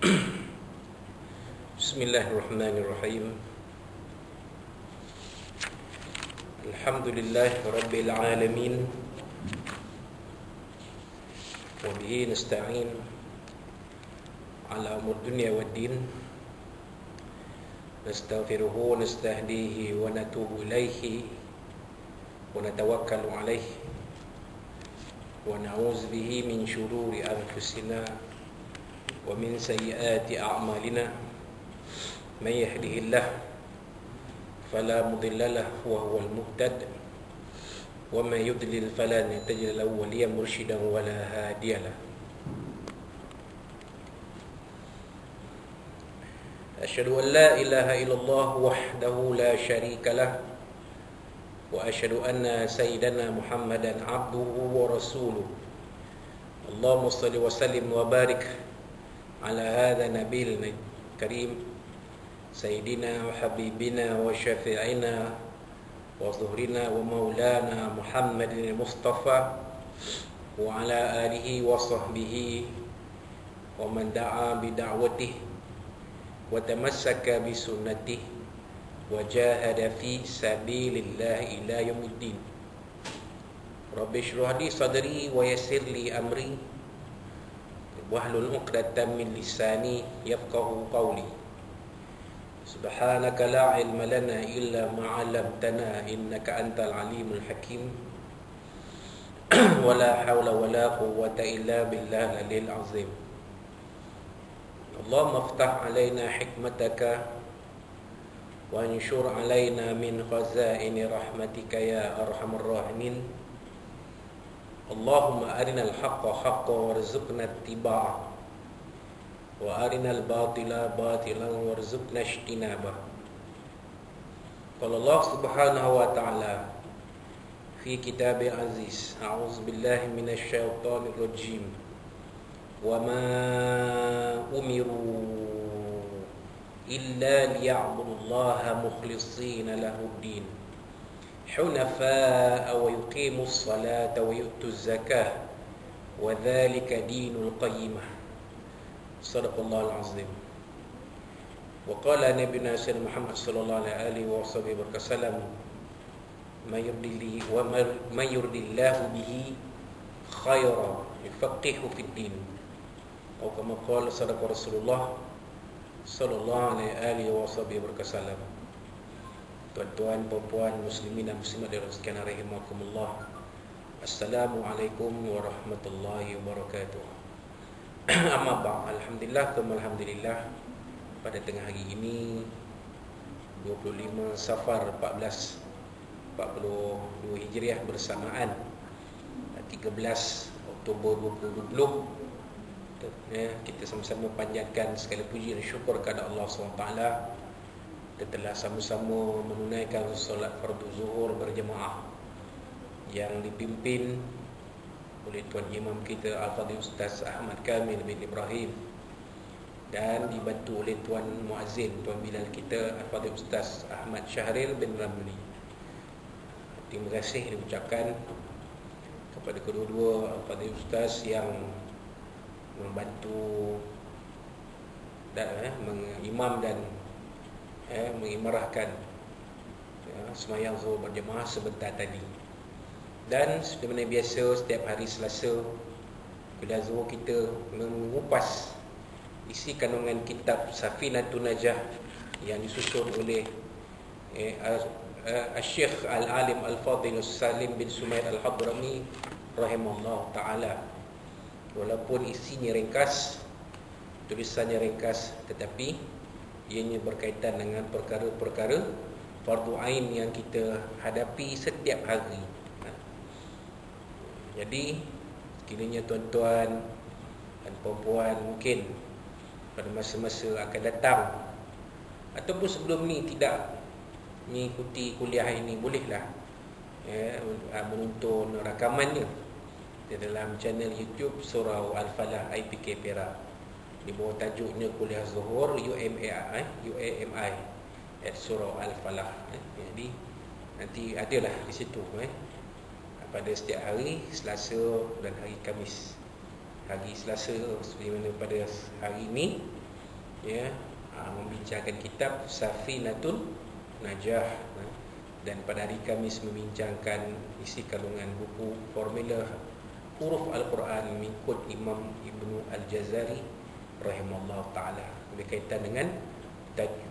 Bismillahirrahmanirrahim. Alhamdulillah Rabbil Alamin. Wa bihi nasta'in ala umur dunya wad din. Nastaghfiruhu wa nastahdihi wa natubu ilaihi wa natawakkalu alaihi wa na'udzu bihi min shururi anfusina wa min sayyiati a'malina. Man yahdihillah fala mudilla lahu wa huwal muhtad wa man yudlil falan tajid lahu waliyan murshidan wa la hadiya lahu. Asyhadu an la ilaha illallah wahdahu la syarika lah wa asyhadu anna sayyidana Muhammadan abduhu wa rasuluh. Allahumma shalli wa sallim wa barik ala hadha nabiyil karim Sayyidina wa habibina wa syafi'ina wa zuhrina wa maulana Muhammadin Mustafa wa ala alihi wa sahbihi wa man da'a bi da'watihi wa tamassaka bi sunnatihi wa jahada fi sabilillah ila yaumiddin. Rabbi shrah li sadri wa yassir li amri wahlul 'uqdatam min lisani yafqahu qawli. Subhanaka la ilma lana illa ma 'allamtana innaka antal alimul hakim. Wala haula wala quwwata illa billahil aliyil azim. Allahumma iftah 'alaina hikmataka wa anshur 'alaina min khazaini rahmatika ya arhamar rahimin. Allahumma arinal haqqa haqqan warzuqna ittiba'ah wa arinal batila batilan warzuqna ijtinabah. Qala Allah subhanahu wa ta'ala fi kitabil aziz, a'udzu billahi minasy syaithanir rajim. Wa ma umiru illa liya'budullaha mukhlishina lahuddin hunafa'a wa yuqimus salata wa yu'tuz zakah wa dzalika dinul qayyimah. Sadaqallahul azim. Wa qala nabiyuna sayyidina Muhammad sallallahu alaihi wasallam, may yuridillahu bihi khairan yufaqihu fid din. Atau kama qala sadaqa Rasulullah sallallahu alaihi wasallam. Tuan-tuan, puan-puan, muslimin dan muslimat sekalian rahimakumullah. Assalamualaikum warahmatullahi wabarakatuh. Amma ba'd, alhamdulillah, alhamdulillah, pada tengah hari ini 25 Safar 1442 Hijriah bersamaan 13 Oktober 2020, kita sama-sama panjatkan segala puji dan syukur kepada Allah SWT. Kita telah sama-sama menunaikan solat fardu zuhur berjemaah yang dipimpin oleh Tuan Imam kita Al-Fadhil Ustaz Ahmad Kamil bin Ibrahim dan dibantu oleh Tuan Muazzin, Tuan Bilal kita Al-Fadhil Ustaz Ahmad Syahril bin Ramli. Terima kasih diucapkan kepada kedua-dua Al-Fadhil Ustaz yang membantu dan mengimam dan mengimarahkan sembahyang zuhur berjemaah sebentar tadi. Dan seperti biasa, setiap hari Selasa kuliah zuhur kita mengupas isi kandungan kitab Safinatun Najah yang disusun oleh Syekh Al-Alim Al-Fadhil Salim bin Sumaid Al-Hadrami rahimahullah ta'ala. Walaupun isinya ringkas, tulisannya ringkas, tetapi ianya berkaitan dengan perkara-perkara fardu ain yang kita hadapi setiap hari. Jadi kiranya tuan-tuan dan puan-puan mungkin pada masa-masa akan datang ataupun sebelum ni tidak mengikuti kuliah ini, bolehlah menonton rakamannya di dalam channel YouTube Surau Al-Falah IPK Perak di bawah tajuknya kuliah zuhur UAMI at Surau Al-Falah. Jadi nanti adalah di situ pada setiap hari Selasa dan hari Khamis. Hari Selasa seperti mana pada hari ini ya, membincangkan kitab Safinatul Najah, dan pada hari Khamis membincangkan isi kandungan buku formula huruf Al-Quran mengikut Imam Ibnu Al-Jazari rahimahullah ta'ala, berkaitan dengan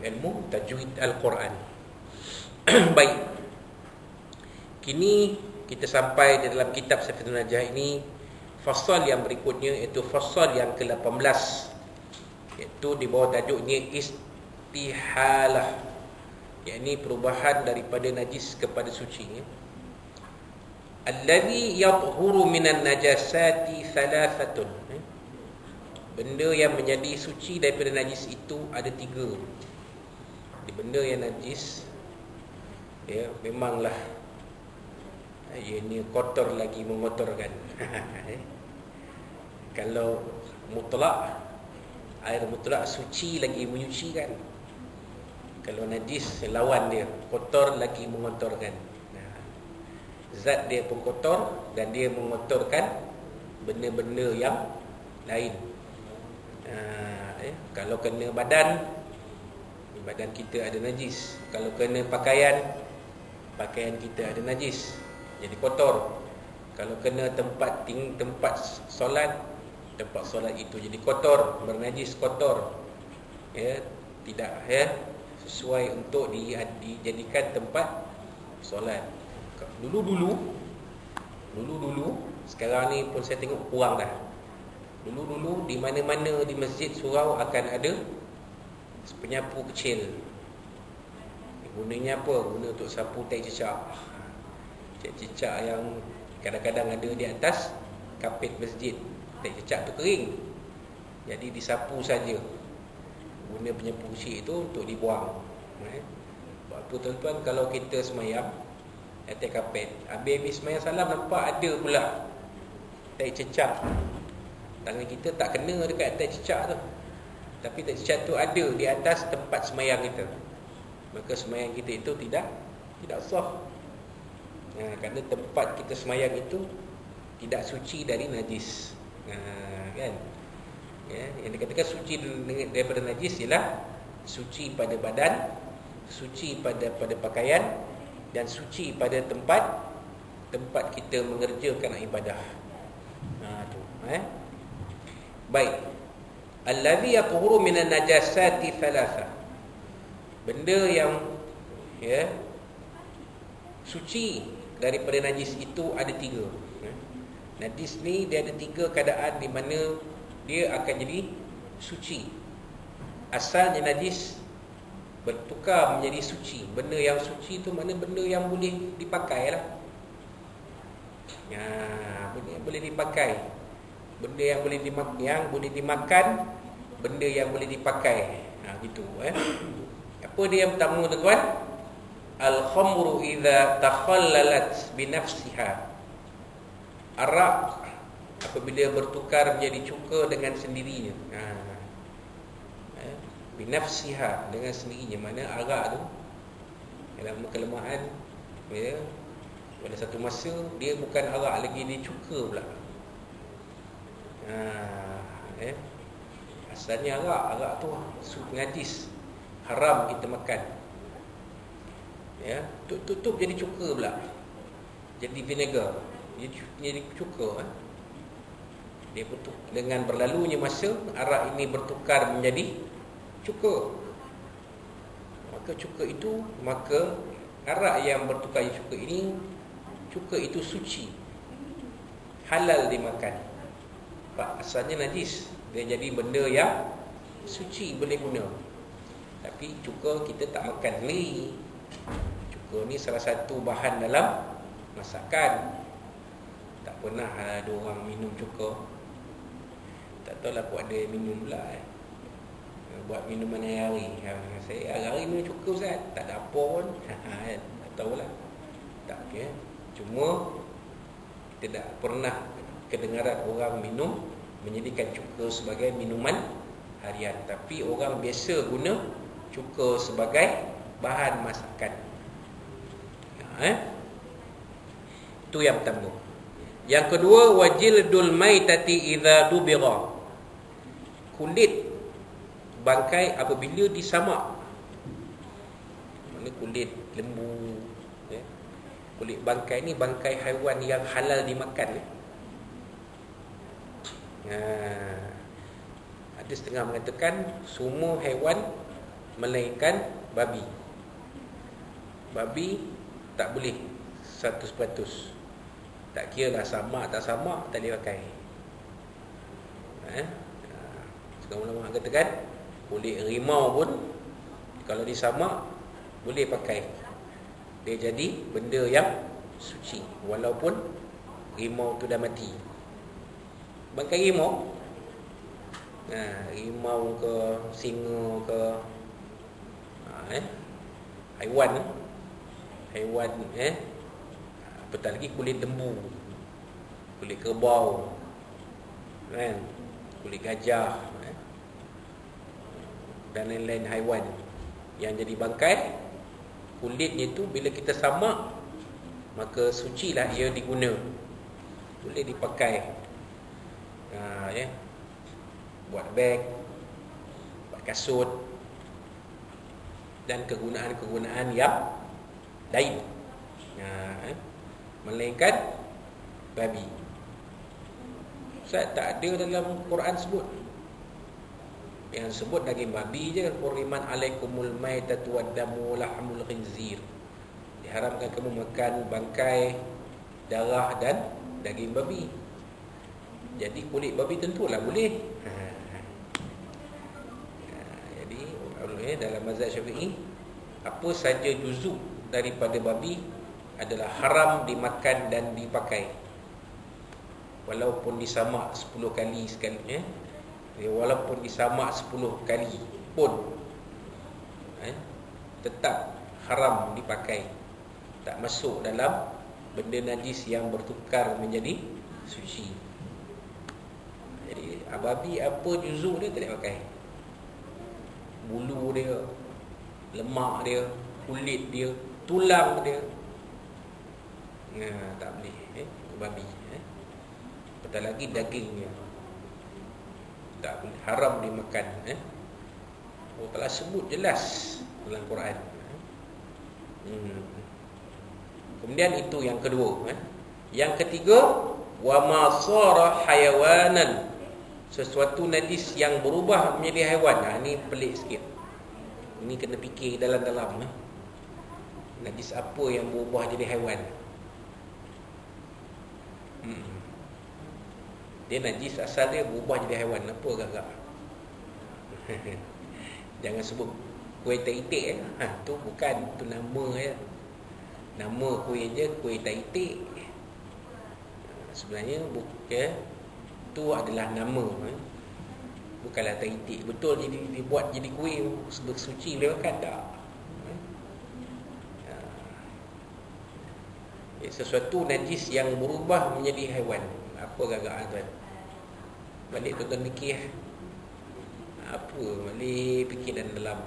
ilmu tajwid Al-Quran. Baik, kini kita sampai di dalam kitab Safinatul Najah ini, fasal yang berikutnya, iaitu fasal yang ke-18, iaitu di bawah tajuknya istihalah, yakni perubahan daripada najis kepada suci. Allazi yathuru minan najasati thalathatun. Benda yang menjadi suci daripada najis itu ada 3. Benda yang najis, ya, memanglah ini kotor lagi mengotorkan. Kalau mutlak, air mutlak suci lagi menyucikan. Kalau najis lawan dia, kotor lagi mengotorkan. Zat dia pun kotor dan dia mengotorkan benda-benda yang lain. Kalau kena badan kita ada najis. Kalau kena pakaian kita ada najis, jadi kotor. Kalau kena tempat solat itu jadi kotor, bernajis, kotor. Ya, tidak, ya, sesuai untuk dijadikan tempat solat. Dulu, sekarang ni pun saya tengok kurang dah. Dulu di mana-mana di masjid surau akan ada penyapu kecil. Gunanya apa? Guna untuk sapu tai cicak. Cicak yang kadang-kadang ada di atas kapet masjid. Tai cicak tu kering, jadi disapu saja. Guna penyapu kecil itu untuk dibuang. Sebab apa tuan-tuan, kalau kita semayang atas kapet, habis semayang salam, nampak ada pula tai cicak. Tangan kita tak kena dekat tai cicak tu, tapi tai cicak tu ada di atas tempat semayang kita. Maka semayang kita itu tidak sah. Kerana tempat kita semayang itu tidak suci dari najis. Kan? Ya, yang dikatakan suci daripada najis ialah suci pada badan, suci pada pakaian, dan suci pada tempat kita mengerjakan ibadah. Baik. Allazi yathuru minan najasati thalatha. Benda yang, ya, suci daripada najis itu ada 3. Najis ni dia ada 3 keadaan di mana dia akan jadi suci. Asalnya najis bertukar menjadi suci. Benda yang suci tu mana benda yang boleh dipakai lah. Benda yang boleh dipakai, benda yang boleh dimakan, benda yang boleh dipakai. Gitu. Apa dia yang pertama tuan-tuan? Al-khamru idza takhallalat binafsiha. Arak apabila bertukar menjadi cuka dengan sendirinya. Binafsiha, dengan sendirinya. Mana arak tu dalam kelemahan, ya, pada satu masa dia bukan arak lagi, dia cuka pula. Asalnya arak tu najis, haram kita makan. Ya, tutup jadi cuka pula. Jadi vinegar, jadi cuka. Dia betul, dengan berlalunya masa arak ini bertukar menjadi cuka. Maka arak yang bertukar jadi cuka itu suci, halal dimakan. Asalnya najis, dia jadi benda yang suci, boleh guna. Tapi cuka kita tak makan ni. Cuka ni salah satu bahan dalam masakan. Tak pernah ada orang minum cuka. Tak tahulah buat ada minum pula. Buat minuman hari-hari. Saya hari-hari minum cuka, Ustaz. Tak ada apa pun. Tak tahulah. Tak, ya. Cuma kita tak pernah kedengaran orang minum menjadikan cuka sebagai minuman harian. Tapi orang biasa guna cuka sebagai bahan masakan. Itu yang pertama. Yang kedua, wajildul maitati idza dubira. Kulit bangkai apabila disamak. Mana kulit lembu, ya. Kulit bangkai ni bangkai haiwan yang halal dimakan. Ada setengah mengatakan semua haiwan melainkan babi. Babi tak boleh 100%. Tak kira lah samak tak samak, tak boleh pakai. Sekarang ulama katakan kulit rimau pun kalau disamak boleh pakai. Dia jadi benda yang suci walaupun rimau tu dah mati. Bangkai rimau, rimau ke singa ke, haiwan apatah lagi kulit lembu, kulit kerbau, kan, kulit gajah, dan lain-lain haiwan yang jadi bangkai, kulitnya tu bila kita samak maka sucilah ia diguna, boleh dipakai, buat beg, buat kasut dan kegunaan-kegunaan yang lain, melainkan babi. Ustaz, tak ada dalam Quran sebut. Yang sebut daging babi je. Huriman alaikumul maitatu waddamu lahmul khinzir. Diharamkan kamu makan bangkai, darah dan daging babi. Jadi kulit babi tentulah boleh. Jadi dalam mazhab Syafi'i, apa saja juzuk daripada babi adalah haram dimakan dan dipakai. Walaupun disamak 10 kali sekali, walaupun disamak 10 kali pun tetap haram dipakai. Tak masuk dalam benda najis yang bertukar menjadi suci. Jadi babi apa juzuk dia tak boleh pakai. Bulu dia, lemak dia, kulit dia, tulang dia, tak boleh, babi. Apatah lagi dagingnya tak boleh, haram dimakan. Allah Ta'ala sebut jelas dalam Quran. Kemudian itu yang kedua. Yang ketiga, wa ma sara hayawanan, sesuatu najis yang berubah menjadi haiwan. Ini pelik sikit. Ini kena fikir dalam-dalam. Najis apa yang berubah jadi haiwan? Dia najis asal dia berubah jadi haiwan. Apa agak-agak? Jangan sebut kuih taitik. Tu bukan, tu nama je. Nama kuih je, kuih taitik. Sebenarnya tu adalah nama. Bukanlah taitik. Betul jadi dibuat jadi kuih bersuci boleh makan tak? Sesuatu najis yang berubah menjadi haiwan. Apa agak-agak tuan? Balik tuan-tuan fikir. Apa balik fikir dalam.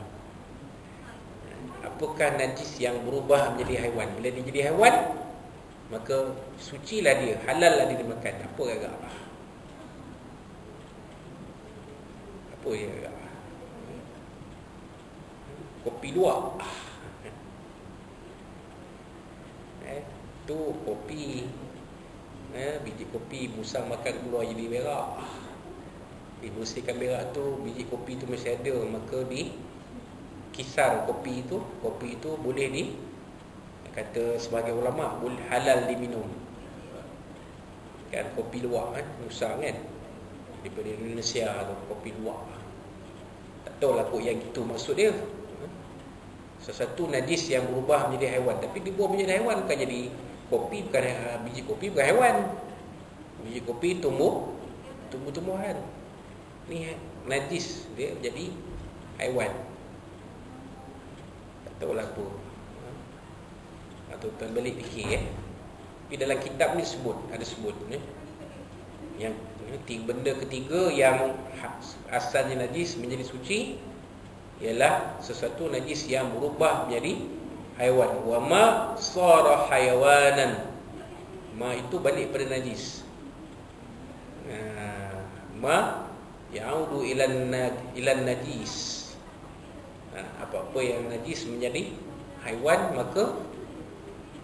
Apakah najis yang berubah menjadi haiwan? Bila dia jadi haiwan, maka sucilah dia, halallah dia dimakan. Apa agak? Apa ya agak? Kopi luwak. Tu kopi, biji kopi musang makan keluar jadi berak. Dibersihkan berak tu, biji kopi tu masih ada, maka kisar kopi itu boleh kata sebagai ulama boleh halal diminum. Kan kopi luwak musang kan, daripada Indonesia tu kopi luwak. Tak tahu lah yang itu maksud dia. Sesuatu najis yang berubah menjadi haiwan, tapi dibuat menjadi haiwan bukan jadi kopi, bukan biji kopi bukan haiwan. Biji kopi tumbuh-tumbuhan. Ni najis dia jadi haiwan. Tak tahulah apa. Atau tuan balik fikir Tapi dalam kitab ni ada sebut yang benda ketiga yang asalnya najis menjadi suci ialah sesuatu najis yang berubah menjadi haiwan. Wa ma sara hayawanan. Ma itu balik pada najis. Ma ya'udu ilan najis. Apa-apa yang najis menjadi haiwan, maka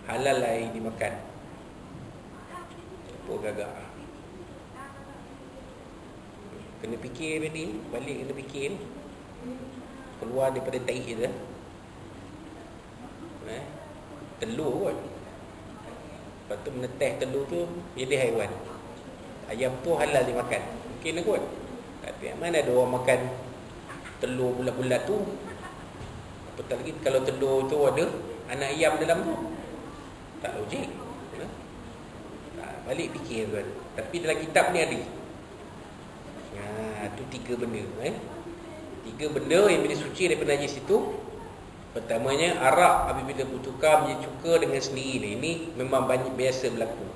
halal lah dimakan. Apa gagak? Kena fikir tadi, balik kena fikir. Keluar daripada tahi dia. Telur kot. Lepas tu menetes telur tu jadi haiwan. Ayam tu halal dimakan. Mungkin lah kot. Tapi mana ada orang makan telur bulat-bulat tu? Apatah lagi kalau telur tu ada anak ayam dalam tu. Tak logik. Balik fikir kan. Tapi dalam kitab ni ada. Tu 3 benda. 3 benda yang bila suci daripada najis itu. Pertamanya, arak apabila bertukar menjadi cuka dengan sendiri. Ini memang banyak biasa berlaku.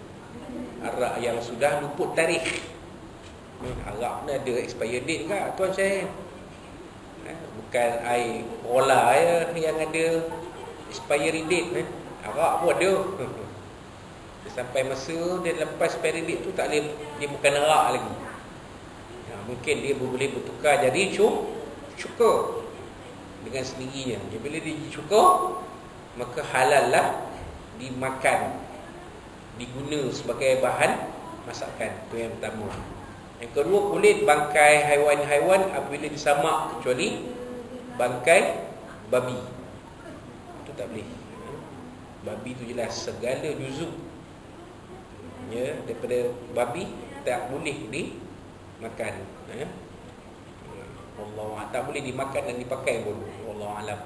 Arak yang sudah luput tarikh. Arak ni ada expiry date ke tuan saya? Bukan air cola yang ada expiry date. Arak pun ada. Sampai masa dia lepas expiry date tu tak boleh, dia bukan arak lagi. Mungkin dia boleh bertukar jadi cuka dengan sendirinya. Bila dia cuka, maka halal lah dimakan, diguna sebagai bahan masakan. Itu yang pertama. Yang kedua, kulit bangkai haiwan-haiwan apabila disamak, kecuali bangkai babi. Itu tak boleh. Babi tu jelas segala juzuk daripada babi tak boleh dimakan. Allah tak boleh dimakan dan dipakai pun. Wallahu alam.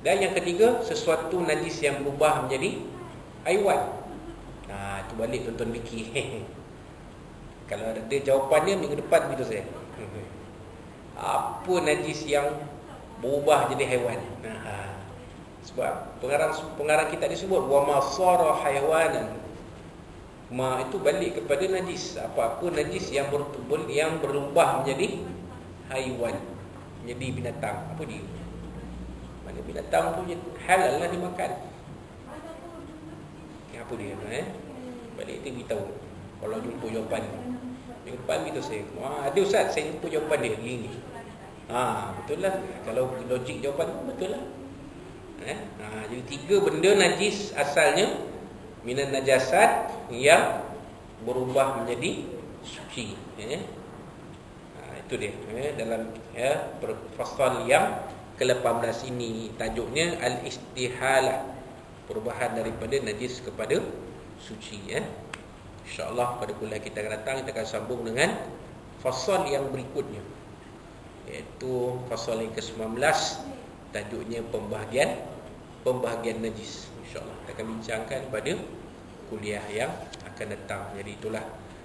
Dan yang ketiga, sesuatu najis yang berubah menjadi haiwan. Itu balik tonton fikir. Kalau ada jawapannya minggu depan gitu saya. Apa najis yang berubah jadi haiwan? Sebab pengarang kita disebut wa ma sara hayawanan. Itu balik kepada najis. Apa-apa najis yang berubah menjadi haiwan, menjadi binatang. Apa dia? Mana binatang tu halal lah dimakan. Apa dia? Balik dia beritahu. Kalau jumpa jawapan minggu depan gitu saya. Ada ustaz, saya jumpa jawapan dia ni. Betul lah. Kalau logik jawapan tu betul lah. Jadi 3 benda najis asalnya minan najasat yang berubah menjadi suci. Itu dia dalam fasal yang ke-18 ini, tajuknya al-istihalah, perubahan daripada najis kepada suci. InsyaAllah pada kuliah kita akan datang, kita akan sambung dengan fasal yang berikutnya, iaitu fasal yang ke-19, tajuknya pembahagian najis. InsyaAllah kita akan bincangkan pada kuliah yang akan datang. Jadi itulah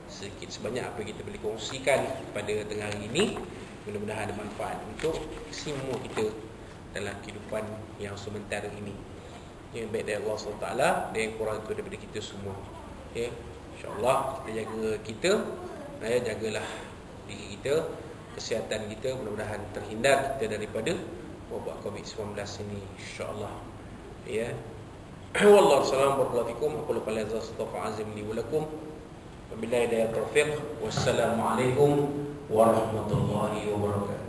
sedikit sebanyak apa yang kita boleh kongsikan pada tengah hari ini. Mudah-mudahan ada manfaat untuk semua kita dalam kehidupan yang sementara ini. Yang baik dari Allah SWT dan yang kurang itu daripada kita semua. InsyaAllah kita jaga kita, jagalah diri kita, kesihatan kita. Mudah-mudahan terhindar kita daripada wabak COVID-19 ini, insyaAllah. Wallahu a'lam bishawab. Aku lupa la ilaha azim li wa lakum. Wabillahi taufiq. Wassalamualaikum warahmatullahi wabarakatuh.